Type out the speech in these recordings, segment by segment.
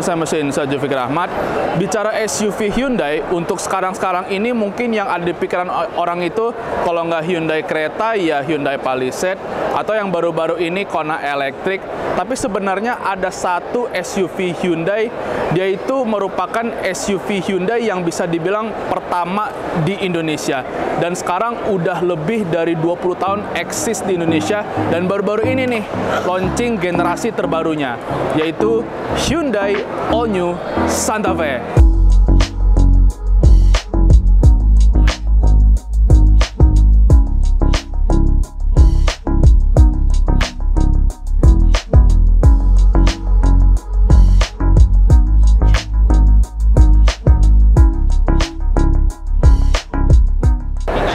Kawan saya mesin, saya Zulfikar Ahmad. Bicara SUV Hyundai, untuk sekarang-sekarang ini mungkin yang ada di pikiran orang itu, kalau nggak Hyundai Creta, ya Hyundai Palisade, atau yang baru-baru ini Kona Electric. Tapi sebenarnya ada satu SUV Hyundai, dia itu merupakan SUV Hyundai yang bisa dibilang pertama di Indonesia. Dan sekarang udah lebih dari 20 tahun eksis di Indonesia, dan baru-baru ini nih, launching generasi terbarunya, yaitu Hyundai All New Santa Fe.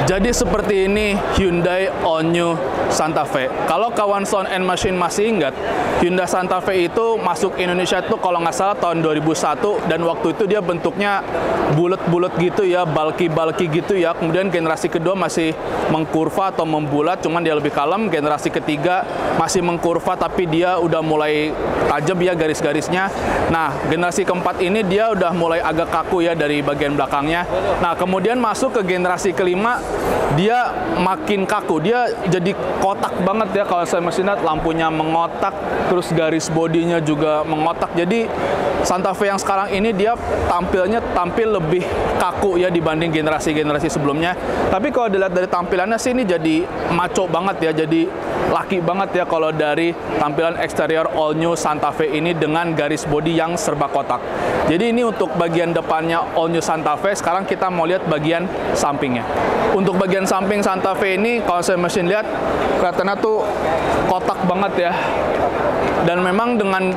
Jadi seperti ini Hyundai All New Santa Fe. Kalau kawan Sound and Machine masih ingat, Hyundai Santa Fe itu masuk Indonesia itu kalau nggak salah tahun 2001, dan waktu itu dia bentuknya bulat-bulat gitu ya, bulky gitu ya. Kemudian generasi kedua masih mengkurva atau membulat, cuman dia lebih kalem. Generasi ketiga masih mengkurva tapi dia udah mulai tajam ya garis-garisnya. Nah, generasi keempat ini dia udah mulai agak kaku ya dari bagian belakangnya. Nah, kemudian masuk ke generasi kelima, dia makin kaku, dia jadi kotak banget ya. Kalau saya masih ingat, lampunya mengotak, terus garis bodinya juga mengotak. Jadi Santa Fe yang sekarang ini dia tampil lebih kaku ya dibanding generasi-generasi sebelumnya. Tapi kalau dilihat dari tampilannya sih ini jadi maco banget ya, jadi laki banget ya kalau dari tampilan eksterior All New Santa Fe ini dengan garis bodi yang serba kotak. Jadi ini untuk bagian depannya All New Santa Fe. Sekarang kita mau lihat bagian sampingnya. Untuk bagian samping Santa Fe ini, kalau saya mesin lihat, kelihatannya tuh kotak banget ya. Dan memang dengan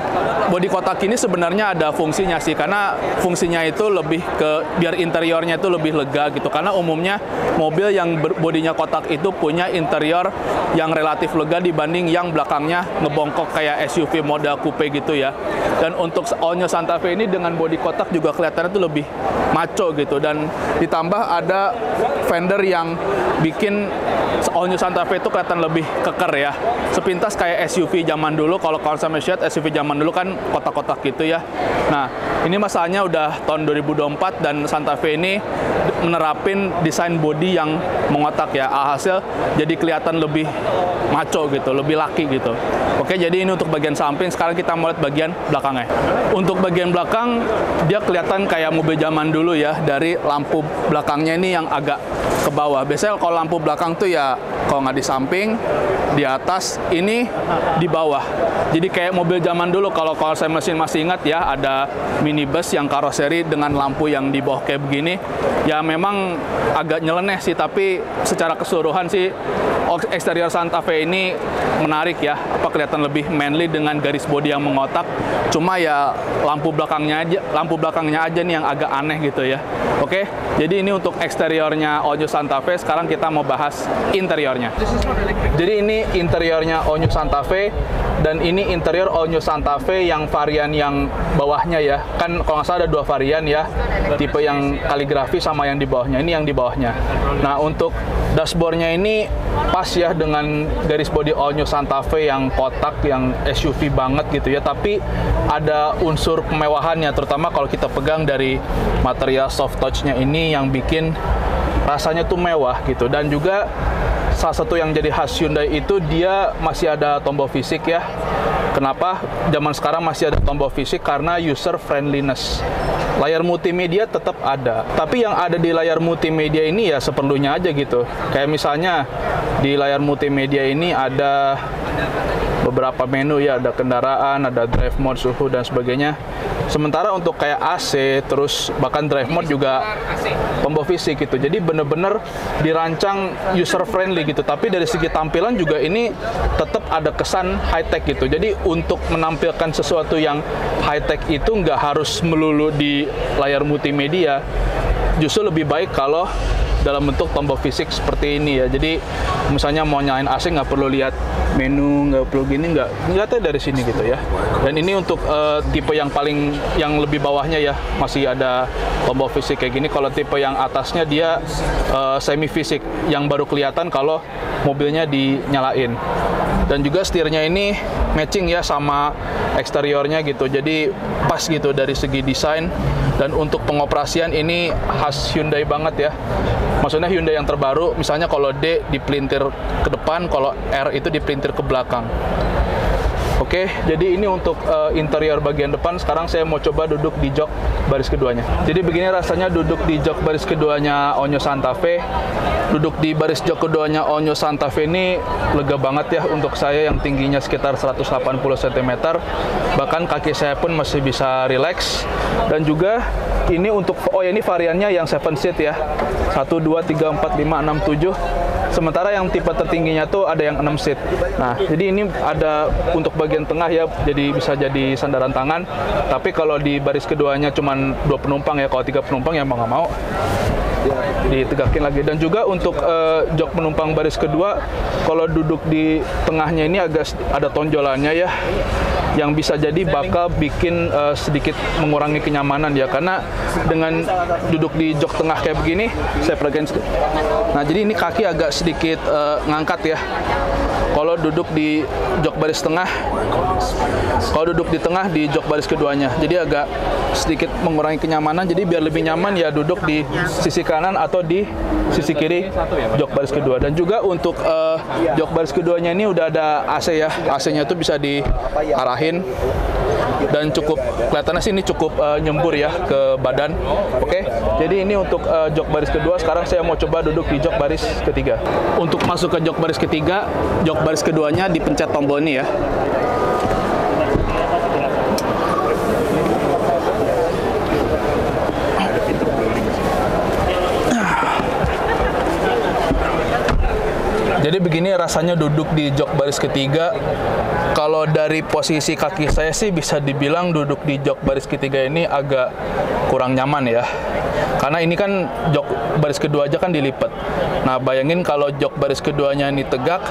bodi kotak ini sebenarnya ada fungsinya sih, karena fungsinya itu lebih ke biar interiornya itu lebih lega gitu. Karena umumnya mobil yang bodinya kotak itu punya interior yang relatif lega dibanding yang belakangnya ngebongkok kayak SUV model coupe gitu ya. Dan untuk All New Santa Fe ini dengan bodi kotak juga kelihatannya itu lebih maco gitu. Dan ditambah ada fender yang bikin All New Santa Fe itu kelihatan lebih keker ya. Sepintas kayak SUV zaman dulu. Kalau saya melihat SUV zaman dulu kan kotak-kotak gitu ya. Nah, ini masalahnya udah tahun 2024 dan Santa Fe ini menerapin desain bodi yang mengotak ya. Alhasil jadi kelihatan lebih maco gitu, lebih laki gitu. Oke, jadi ini untuk bagian samping. Sekarang kita mau lihat bagian belakangnya. Untuk bagian belakang, dia kelihatan kayak mobil zaman dulu ya. Dari lampu belakangnya ini yang agak ke bawah. Biasanya kalau lampu belakang tuh ya, kalau nggak di samping, di atas, ini di bawah. Jadi kayak mobil zaman dulu, kalau saya masih ingat ya, ada minibus yang karoseri dengan lampu yang di bawah kayak begini. Ya memang agak nyeleneh sih, tapi secara keseluruhan sih eksterior Santa Fe ini menarik ya, kelihatan lebih manly dengan garis bodi yang mengotak. Cuma ya lampu belakangnya aja nih yang agak aneh gitu ya. Oke, jadi ini untuk eksteriornya All New Santa Fe. Sekarang kita mau bahas interiornya. Jadi ini interiornya All New Santa Fe, dan ini interior All New Santa Fe yang varian yang bawahnya ya. Kan kalau nggak salah ada dua varian ya, tipe yang kaligrafi sama yang di bawahnya. Ini yang di bawahnya. Nah, untuk dashboardnya ini pas ya dengan garis bodi All New Santa Fe yang kotak, yang SUV banget gitu ya. Tapi ada unsur kemewahannya, terutama kalau kita pegang dari material soft touch-nya ini yang bikin rasanya tuh mewah gitu. Dan juga salah satu yang jadi khas Hyundai itu dia masih ada tombol fisik ya. Kenapa zaman sekarang masih ada tombol fisik? Karena user friendliness. Layar multimedia tetap ada, tapi yang ada di layar multimedia ini ya seperlunya aja gitu. Kayak misalnya di layar multimedia ini ada beberapa menu ya, ada kendaraan, ada drive mode, suhu dan sebagainya. Sementara untuk kayak AC, terus bahkan drive mode juga tombol fisik gitu. Jadi bener-bener dirancang user friendly gitu. Tapi dari segi tampilan juga ini tetap ada kesan high tech gitu. Jadi untuk menampilkan sesuatu yang high tech itu nggak harus melulu di layar multimedia. Justru lebih baik kalau dalam bentuk tombol fisik seperti ini ya. Jadi misalnya mau nyalain AC nggak perlu lihat menu, nggak perlu gini, nggak dari sini gitu ya. Dan ini untuk tipe yang lebih bawahnya ya, masih ada tombol fisik kayak gini. Kalau tipe yang atasnya dia semi fisik, yang baru kelihatan kalau mobilnya dinyalain. Dan juga setirnya ini matching ya sama eksteriornya gitu, jadi pas gitu dari segi desain. Dan untuk pengoperasian ini khas Hyundai banget ya, maksudnya Hyundai yang terbaru. Misalnya kalau D dipelintir ke depan, kalau R itu dipelintir ke belakang. Oke, jadi ini untuk interior bagian depan. Sekarang saya mau coba duduk di jok baris keduanya. Jadi begini rasanya duduk di jok baris keduanya Onyo Santa Fe. Duduk di baris jok keduanya Onyo Santa Fe ini lega banget ya untuk saya yang tingginya sekitar 180 cm. Bahkan kaki saya pun masih bisa rileks. Dan juga ini untuk, ini variannya yang 7 seat ya. 1, 2, 3, 4, 5, 6, 7. Sementara yang tipe tertingginya tuh ada yang 6 seat. Nah, jadi ini ada untuk bagian tengah ya, jadi bisa jadi sandaran tangan. Tapi kalau di baris keduanya cuma 2 penumpang ya, kalau 3 penumpang ya mau nggak mau ditegakin lagi. Dan juga untuk jok penumpang baris kedua, kalau duduk di tengahnya ini agak ada tonjolannya ya, yang bisa jadi bakal bikin sedikit mengurangi kenyamanan ya, karena dengan duduk di jok tengah kayak begini, saya peragain sedikit. Nah, jadi ini kaki agak sedikit ngangkat ya. Kalau duduk di jok baris tengah, kalau duduk di tengah di jok baris keduanya, jadi agak sedikit mengurangi kenyamanan. Jadi biar lebih nyaman ya duduk di sisi kanan atau di sisi kiri jok baris kedua. Dan juga untuk jok baris keduanya ini udah ada AC ya, AC-nya itu bisa diarahin. Dan cukup kelihatannya sih ini cukup nyembur ya ke badan. Oke, jadi ini untuk jok baris kedua. Sekarang saya mau coba duduk di jok baris ketiga. Untuk masuk ke jok baris ketiga, jok baris keduanya dipencet tombol ini ya. Jadi begini rasanya duduk di jok baris ketiga. Kalau dari posisi kaki saya sih bisa dibilang duduk di jok baris ketiga ini agak kurang nyaman ya. Karena ini kan jok baris kedua aja kan dilipat. Nah, bayangin kalau jok baris keduanya ini tegak,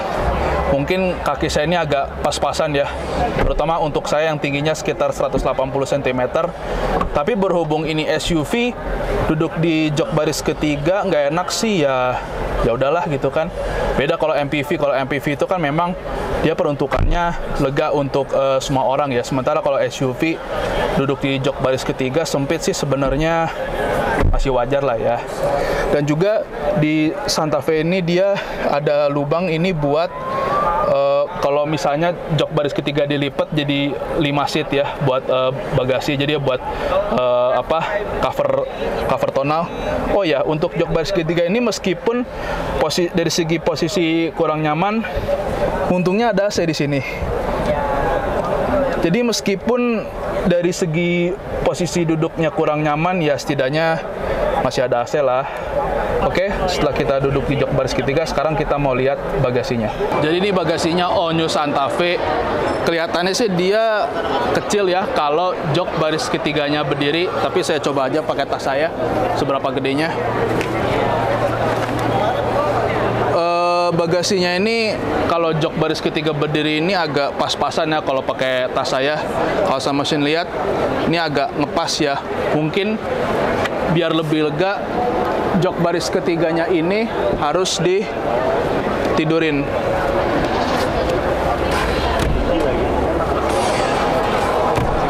mungkin kaki saya ini agak pas-pasan ya. Terutama untuk saya yang tingginya sekitar 180 cm. Tapi berhubung ini SUV, duduk di jok baris ketiga nggak enak sih ya. Ya udahlah gitu kan. Beda kalau MPV. Kalau MPV itu kan memang dia peruntukannya lega untuk semua orang ya. Sementara kalau SUV duduk di jok baris ketiga sempit sih sebenarnya masih wajar lah ya. Dan juga di Santa Fe ini dia ada lubang ini buat kalau misalnya jok baris ketiga dilipat jadi 5 seat ya buat bagasi. Jadi ya buat cover tonal. Oh ya, untuk jok baris ketiga ini meskipun dari segi posisi kurang nyaman, untungnya ada AC di sini. Jadi meskipun dari segi posisi duduknya kurang nyaman, ya setidaknya masih ada AC lah. Oke, setelah kita duduk di jok baris ketiga, sekarang kita mau lihat bagasinya. Jadi ini bagasinya Onyo Santa Fe. Kelihatannya sih dia kecil ya kalau jok baris ketiganya berdiri, tapi saya coba aja pakai tas saya seberapa gedenya. Bagasinya ini kalau jok baris ketiga berdiri ini agak pas-pasan ya kalau pakai tas saya. Kalau sama mesin lihat ini agak ngepas ya. Mungkin biar lebih lega, jok baris ketiganya ini harus ditidurin.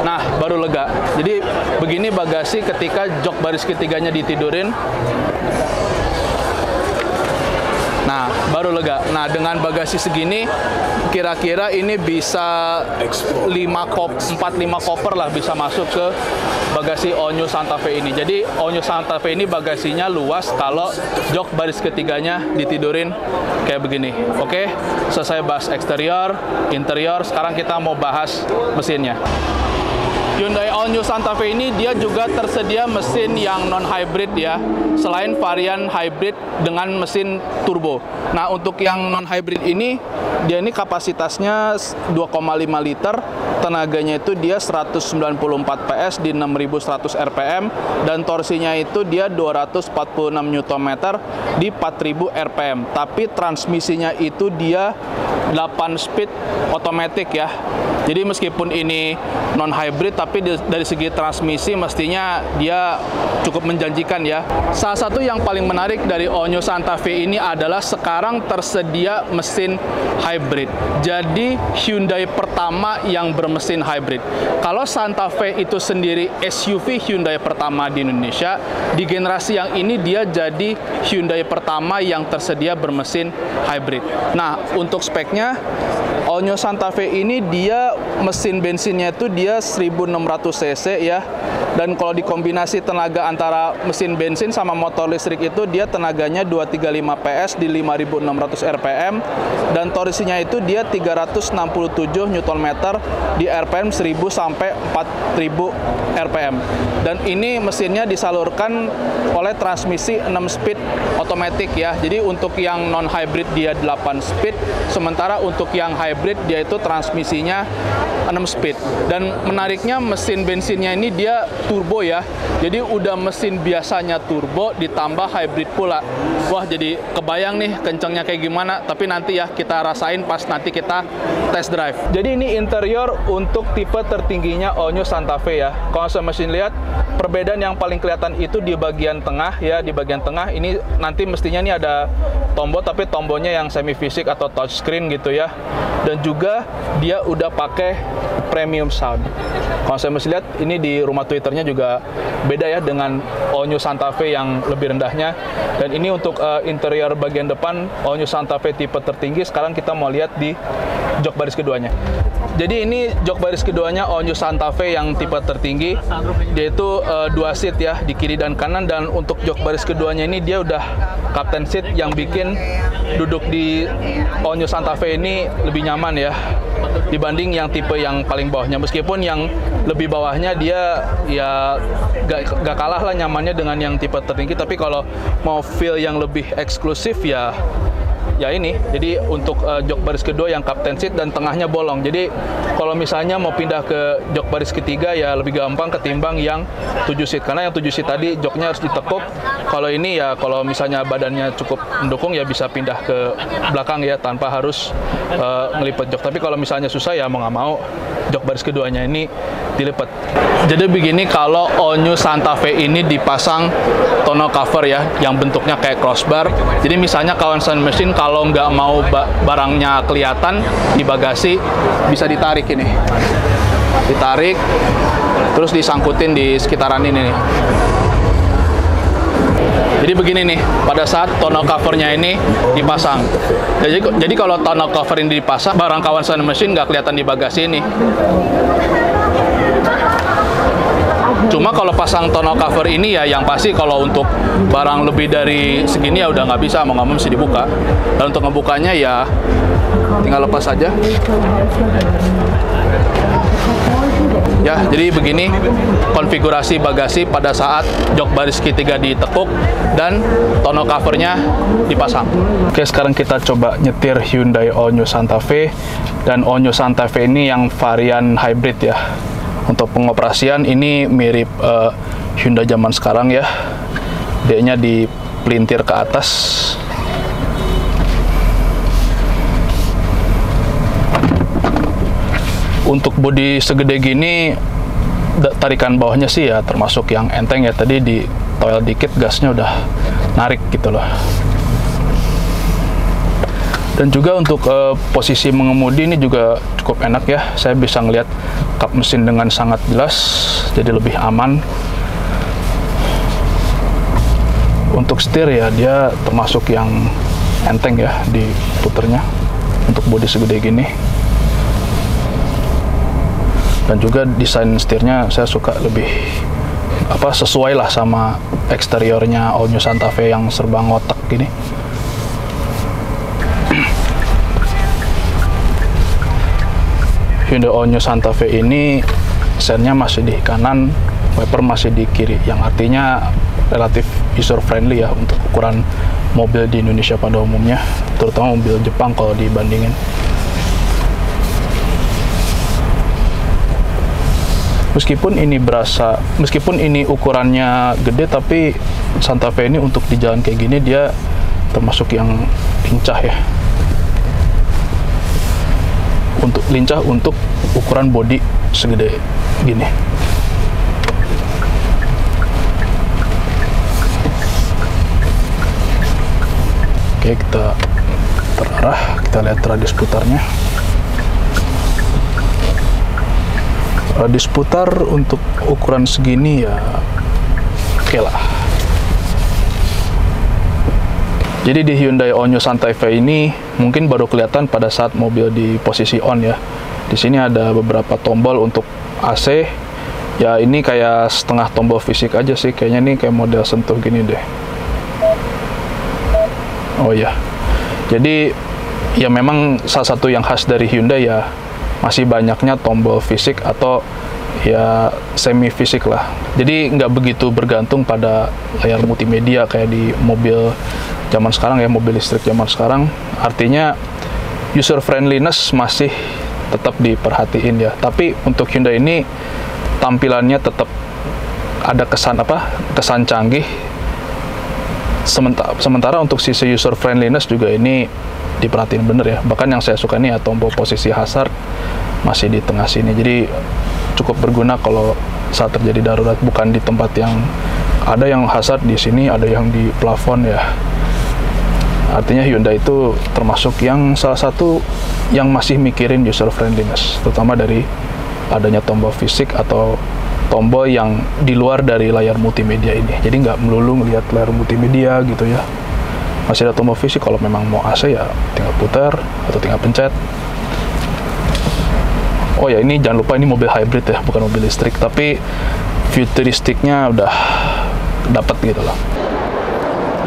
Nah, baru lega. Jadi begini bagasi ketika jok baris ketiganya ditidurin. Nah, baru lega. Nah, dengan bagasi segini, kira-kira ini bisa 4-5 koper lah bisa masuk ke bagasi Onyo Santa Fe ini. Jadi, Onyo Santa Fe ini bagasinya luas kalau jok baris ketiganya ditidurin kayak begini. Oke, selesai bahas eksterior, interior. Sekarang kita mau bahas mesinnya. Hyundai Onyo Santa Fe ini dia juga tersedia mesin yang non-hybrid ya, selain varian hybrid dengan mesin turbo. Nah, untuk yang non-hybrid ini, dia ini kapasitasnya 2,5 liter tenaganya itu dia 194 PS di 6100 RPM, dan torsinya itu dia 246 Nm di 4000 RPM. Tapi transmisinya itu dia 8 speed otomatis ya. Jadi meskipun ini non hybrid, tapi dari segi transmisi mestinya dia cukup menjanjikan ya. Salah satu yang paling menarik dari Onyo Santa Fe ini adalah sekarang tersedia mesin hybrid. Jadi Hyundai pertama yang bermesin hybrid. Kalau Santa Fe itu sendiri SUV Hyundai pertama di Indonesia, di generasi yang ini dia jadi Hyundai pertama yang tersedia bermesin hybrid. Nah, untuk speknya Onyo Santa Fe ini dia mesin bensinnya itu dia 1600 cc ya. Dan kalau dikombinasi tenaga antara mesin bensin sama motor listrik itu dia tenaganya 235 PS di 5600 RPM, dan torsinya itu dia 367 Nm di RPM 1000 sampai 4000 RPM. Dan ini mesinnya disalurkan oleh transmisi 6 speed otomatis ya. Jadi untuk yang non hybrid dia 8 speed, sementara untuk yang hybrid dia itu transmisinya 6 speed. Dan menariknya mesin bensinnya ini dia turbo ya. Jadi udah mesin biasanya turbo ditambah hybrid pula. Wah, jadi kebayang nih kencangnya kayak gimana. Tapi nanti ya kita rasain pas nanti kita test drive. Jadi ini interior untuk tipe tertingginya Onyo Santa Fe ya. Kalau saya mesin lihat, perbedaan yang paling kelihatan itu di bagian tengah ya. Di bagian tengah ini nanti mestinya nih ada tombol, tapi tombolnya yang semi fisik atau touchscreen gitu ya. Dan juga dia udah pakai premium sound. Kalau saya masih lihat ini di rumah Twitternya juga beda ya dengan Onyo Santa Fe yang lebih rendahnya. Dan ini untuk interior bagian depan Onyo Santa Fe tipe tertinggi. Sekarang kita mau lihat di jok baris keduanya. Jadi ini jok baris keduanya Onyo Santa Fe yang tipe tertinggi. Dia itu 2 seat ya, di kiri dan kanan. Dan untuk jok baris keduanya ini dia udah captain seat yang bikin duduk di Onyo Santa Fe ini lebih nyaman ya dibanding yang tipe yang paling bawahnya. Meskipun yang lebih bawahnya dia ya gak kalah lah nyamannya dengan yang tipe tertinggi, tapi kalau mau feel yang lebih eksklusif ya ini. Jadi untuk jok baris kedua yang captain seat dan tengahnya bolong. Jadi kalau misalnya mau pindah ke jok baris ketiga ya lebih gampang ketimbang yang 7 seat. Karena yang 7 seat tadi joknya harus ditekuk. Kalau ini ya kalau misalnya badannya cukup mendukung ya bisa pindah ke belakang ya tanpa harus ngelipat jok. Tapi kalau misalnya susah ya mau nggak mau jok baris keduanya ini dilipat. Jadi begini, kalau Onyo Santa Fe ini dipasang tonneau cover ya yang bentuknya kayak crossbar. Jadi misalnya kawan sound machine kalau nggak mau barangnya kelihatan di bagasi bisa ditarik ini. Ditarik terus disangkutin di sekitaran ini nih. Jadi begini nih, pada saat tonneau covernya ini dipasang. Jadi kalau tonneau cover ini dipasang, barang kawan sound machine nggak kelihatan di bagasi ini. Cuma kalau pasang tonneau cover ini ya yang pasti kalau untuk barang lebih dari segini ya udah nggak bisa, mau nggak mau mesti dibuka. Dan untuk ngebukanya ya tinggal lepas saja. Ya, jadi begini konfigurasi bagasi pada saat jok baris ketiga ditekuk dan tonneau covernya dipasang. Oke, sekarang kita coba nyetir Hyundai Onyo Santa Fe. Dan Onyo Santa Fe ini yang varian hybrid ya. Untuk pengoperasian ini mirip Hyundai zaman sekarang ya. D-nya dipelintir ke atas. Untuk bodi segede gini, tarikan bawahnya sih ya termasuk yang enteng ya. Tadi di toel dikit gasnya udah narik gitu loh. Dan juga untuk posisi mengemudi ini juga cukup enak ya. Saya bisa ngelihat kap mesin dengan sangat jelas, jadi lebih aman. Untuk setir ya dia termasuk yang enteng ya diputernya untuk bodi segede gini. Dan juga desain setirnya saya suka lebih sesuai lah sama eksteriornya Onyo Santa Fe yang serba ngotak gini. Hyundai Onyo Santa Fe ini sennya masih di kanan, wiper masih di kiri, yang artinya relatif user friendly ya untuk ukuran mobil di Indonesia pada umumnya, terutama mobil Jepang kalau dibandingin. meskipun ini ukurannya gede, tapi Santa Fe ini untuk di jalan kayak gini dia termasuk yang lincah ya. Untuk lincah untuk ukuran bodi segede gini. Oke, kita terarah, kita lihat radius putarnya. Radius putar untuk ukuran segini ya oke lah. Jadi di Hyundai Onyo Santa Fe ini mungkin baru kelihatan pada saat mobil di posisi on ya. Di sini ada beberapa tombol untuk AC. Ya ini kayak setengah tombol fisik aja sih. Kayaknya ini kayak model sentuh gini deh. Oh ya. Jadi ya memang salah satu yang khas dari Hyundai ya masih banyaknya tombol fisik atau ya semi fisik lah. Jadi nggak begitu bergantung pada layar multimedia kayak di mobil zaman sekarang ya, mobil listrik zaman sekarang. Artinya user friendliness masih tetap diperhatiin ya. Tapi untuk Hyundai ini tampilannya tetap ada kesan canggih. Sementara untuk sisi user friendliness juga ini diperhatiin bener ya. Bahkan yang saya suka ini ya tombol posisi hazard masih di tengah sini. Jadi cukup berguna kalau saat terjadi darurat, bukan di tempat yang ada yang hazard di sini, ada yang di plafon ya. Artinya Hyundai itu termasuk yang salah satu yang masih mikirin user friendliness, terutama dari adanya tombol fisik atau tombol yang di luar dari layar multimedia ini. Jadi nggak melulu ngelihat layar multimedia gitu ya. Masih ada tombol fisik, kalau memang mau AC ya tinggal putar atau tinggal pencet. Oh ya, ini jangan lupa ini mobil hybrid ya, bukan mobil listrik, tapi futuristiknya udah dapat gitu loh.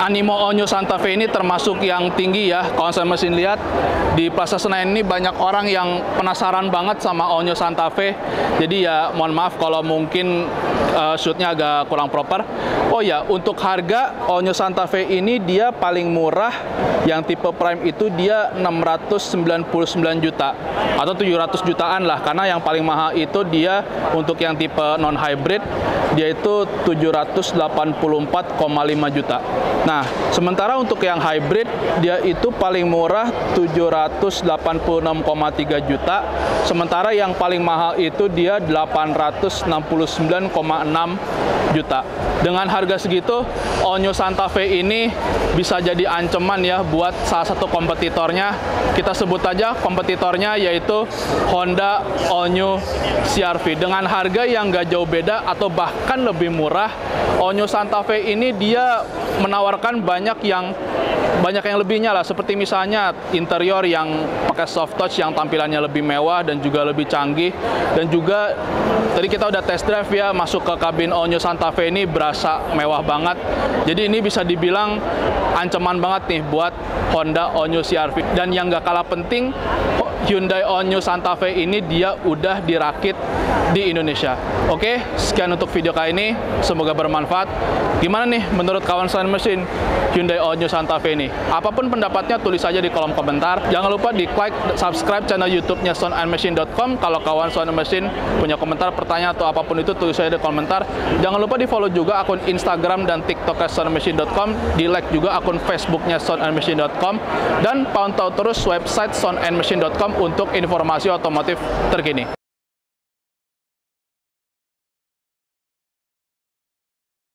Animo Onyo Santa Fe ini termasuk yang tinggi ya. Kalau saya mesin lihat di Plaza Senayan ini banyak orang yang penasaran banget sama Onyo Santa Fe. Jadi ya mohon maaf kalau mungkin shootnya agak kurang proper. Oh ya, untuk harga Onyo Santa Fe ini dia paling murah yang tipe Prime itu dia 699 juta atau 700 jutaan lah, karena yang paling mahal itu dia untuk yang tipe non hybrid dia itu 784,5 juta. Nah, sementara untuk yang hybrid dia itu paling murah 786,3 juta, sementara yang paling mahal itu dia 869,6 juta. Dengan harga segitu, Onyo Santa Fe ini bisa jadi ancaman ya buat salah satu kompetitornya. Kita sebut aja kompetitornya yaitu Honda Onyo CR-V. Dengan harga yang nggak jauh beda atau bahkan lebih murah, Onyo Santa Fe ini dia menawarkan banyak yang lebihnya lah, seperti misalnya interior yang pakai soft touch yang tampilannya lebih mewah dan juga lebih canggih, dan juga tadi kita udah test drive ya, masuk ke kabin Onyo Santa Fe ini berasa mewah banget. Jadi ini bisa dibilang ancaman banget nih buat Honda Onyo CR-V. Dan yang nggak kalah penting, Hyundai Onyo Santa Fe ini dia udah dirakit di Indonesia. Oke, sekian untuk video kali ini, semoga bermanfaat. Gimana nih menurut kawan Sound Machine Hyundai Onyo Santa Fe ini? Apapun pendapatnya tulis aja di kolom komentar. Jangan lupa di like, subscribe channel YouTube-nya soundandmachine.com. Kalau kawan Sound Machine punya komentar, pertanyaan atau apapun itu tulis aja di komentar. Jangan lupa di follow juga akun Instagram dan TikTok soundandmachine.com. Di like juga akun Facebook-nya soundandmachine.com, dan pantau terus website soundandmachine.com untuk informasi otomotif terkini.